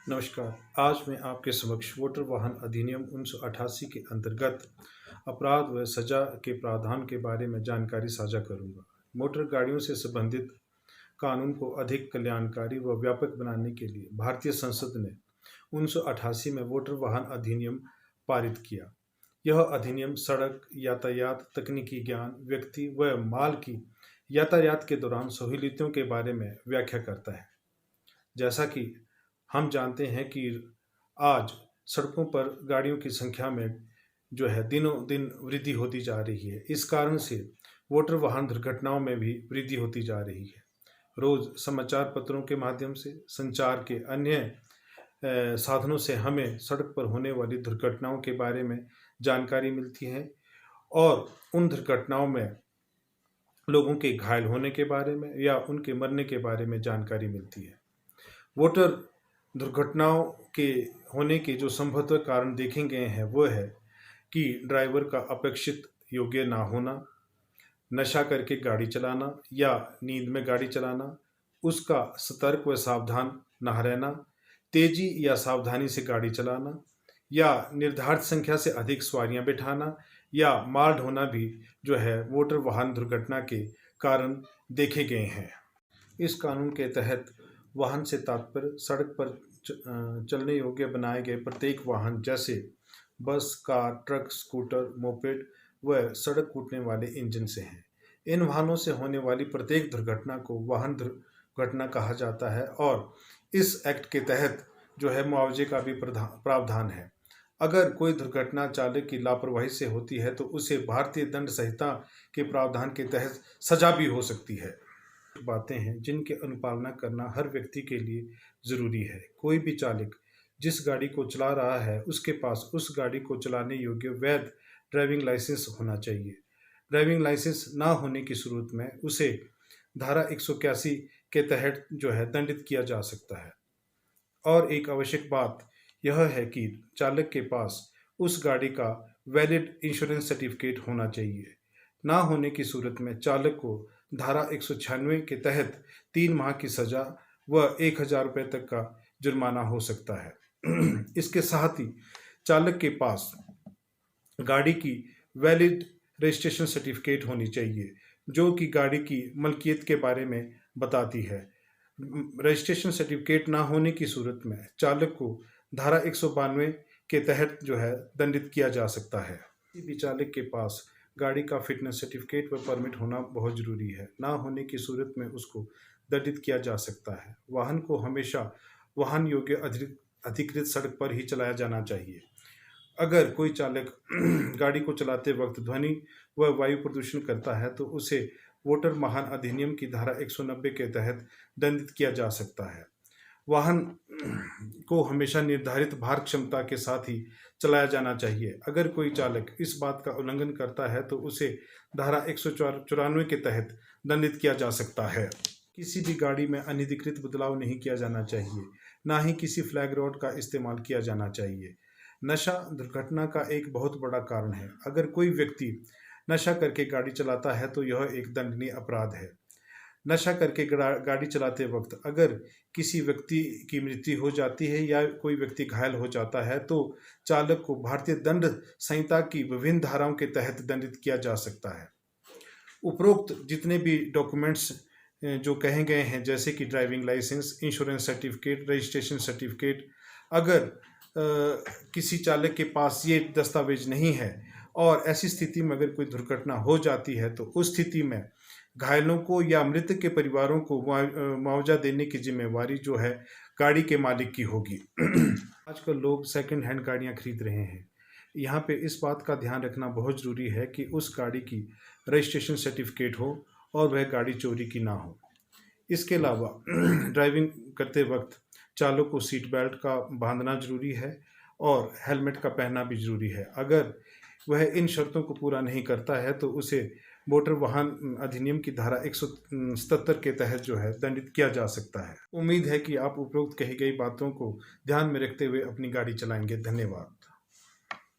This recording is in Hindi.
नमस्कार। आज मैं आपके समक्ष मोटर वाहन अधिनियम 1988 के अंतर्गत अपराध व सजा के प्रावधान के बारे में जानकारी साझा करूंगा। मोटर गाड़ियों से संबंधित कानून को अधिक कल्याणकारी व व्यापक बनाने के लिए भारतीय संसद ने 1988 में मोटर वाहन अधिनियम पारित किया। यह अधिनियम सड़क यातायात, तकनीकी ज्ञान, व्यक्ति व माल की यातायात के दौरान सहूलियतों के बारे में व्याख्या करता है। जैसा कि हम जानते हैं कि आज सड़कों पर गाड़ियों की संख्या में दिनों दिन वृद्धि होती जा रही है। इस कारण से मोटर वाहन दुर्घटनाओं में भी वृद्धि होती जा रही है। रोज़ समाचार पत्रों के माध्यम से, संचार के अन्य साधनों से हमें सड़क पर होने वाली दुर्घटनाओं के बारे में जानकारी मिलती है और उन दुर्घटनाओं में लोगों के घायल होने के बारे में या उनके मरने के बारे में जानकारी मिलती है। मोटर दुर्घटनाओं के होने के जो संभवतः कारण देखे गए हैं वो है कि ड्राइवर का अपेक्षित योग्य ना होना, नशा करके गाड़ी चलाना या नींद में गाड़ी चलाना, उसका सतर्क व सावधान ना रहना, तेजी या सावधानी से गाड़ी चलाना या निर्धारित संख्या से अधिक सवारियां बिठाना या माल ढोना भी मोटर वाहन दुर्घटना के कारण देखे गए हैं। इस कानून के तहत वाहन से तात्पर्य सड़क पर चलने योग्य बनाए गए प्रत्येक वाहन जैसे बस, कार, ट्रक, स्कूटर, मोपेड व सड़क कूटने वाले इंजन से हैं। इन वाहनों से होने वाली प्रत्येक दुर्घटना को वाहन दुर्घटना कहा जाता है और इस एक्ट के तहत मुआवजे का भी प्रावधान है। अगर कोई दुर्घटना चालक की लापरवाही से होती है तो उसे भारतीय दंड संहिता के प्रावधान के तहत सजा भी हो सकती है। बातें हैं जिनके अनुपालना करना हर व्यक्ति के लिए ज़रूरी है। कोई भी चालक जिस गाड़ी को चला रहा है उसके पास उस गाड़ी को चलाने योग्य वैध ड्राइविंग लाइसेंस होना चाहिए। ड्राइविंग लाइसेंस ना होने की सूरत में उसे धारा 181 के तहत दंडित किया जा सकता है। और एक आवश्यक बात यह है कि चालक के पास उस गाड़ी का वैलिड इंश्योरेंस सर्टिफिकेट होना चाहिए। ना होने की सूरत में चालक को धारा 196 के तहत 3 माह की सजा व 1000 रुपये तक का जुर्माना हो सकता है। इसके साथ ही चालक के पास गाड़ी की वैलिड रजिस्ट्रेशन सर्टिफिकेट होनी चाहिए जो कि गाड़ी की मलकियत के बारे में बताती है। रजिस्ट्रेशन सर्टिफिकेट ना होने की सूरत में चालक को धारा 192 के तहत दंडित किया जा सकता है। किसी भी चालक के पास गाड़ी का फिटनेस सर्टिफिकेट व परमिट होना बहुत ज़रूरी है। ना होने की सूरत में उसको दंडित किया जा सकता है। वाहन को हमेशा वाहन योग्य अधिकृत सड़क पर ही चलाया जाना चाहिए। अगर कोई चालक गाड़ी को चलाते वक्त ध्वनि व वायु प्रदूषण करता है तो उसे मोटर वाहन अधिनियम की धारा 190 के तहत दंडित किया जा सकता है। वाहन को हमेशा निर्धारित भार क्षमता के साथ ही चलाया जाना चाहिए। अगर कोई चालक इस बात का उल्लंघन करता है तो उसे धारा 194 के तहत दंडित किया जा सकता है। किसी भी गाड़ी में अनधिकृत बदलाव नहीं किया जाना चाहिए, ना ही किसी फ्लैग रोड का इस्तेमाल किया जाना चाहिए। नशा दुर्घटना का एक बहुत बड़ा कारण है। अगर कोई व्यक्ति नशा करके गाड़ी चलाता है तो यह एक दंडनीय अपराध है। नशा करके गाड़ी चलाते वक्त अगर किसी व्यक्ति की मृत्यु हो जाती है या कोई व्यक्ति घायल हो जाता है तो चालक को भारतीय दंड संहिता की विभिन्न धाराओं के तहत दंडित किया जा सकता है। उपरोक्त जितने भी डॉक्यूमेंट्स जो कहे गए हैं जैसे कि driving licence, insurance certificate, registration certificate, अगर किसी चालक के पास ये दस्तावेज नहीं है और ऐसी स्थिति में अगर कोई दुर्घटना हो जाती है तो उस स्थिति में घायलों को या मृतक के परिवारों को मुआवजा देने की जिम्मेवारी गाड़ी के मालिक की होगी। आजकल लोग सेकंड हैंड गाड़ियां खरीद रहे हैं। यहाँ पे इस बात का ध्यान रखना बहुत ज़रूरी है कि उस गाड़ी की रजिस्ट्रेशन सर्टिफिकेट हो और वह गाड़ी चोरी की ना हो। इसके अलावा ड्राइविंग करते वक्त चालक को सीट बेल्ट का बांधना जरूरी है और हेलमेट का पहनना भी जरूरी है। अगर वह इन शर्तों को पूरा नहीं करता है तो उसे मोटर वाहन अधिनियम की धारा 177 के तहत दंडित किया जा सकता है। उम्मीद है कि आप उपरोक्त कही गई बातों को ध्यान में रखते हुए अपनी गाड़ी चलाएंगे। धन्यवाद।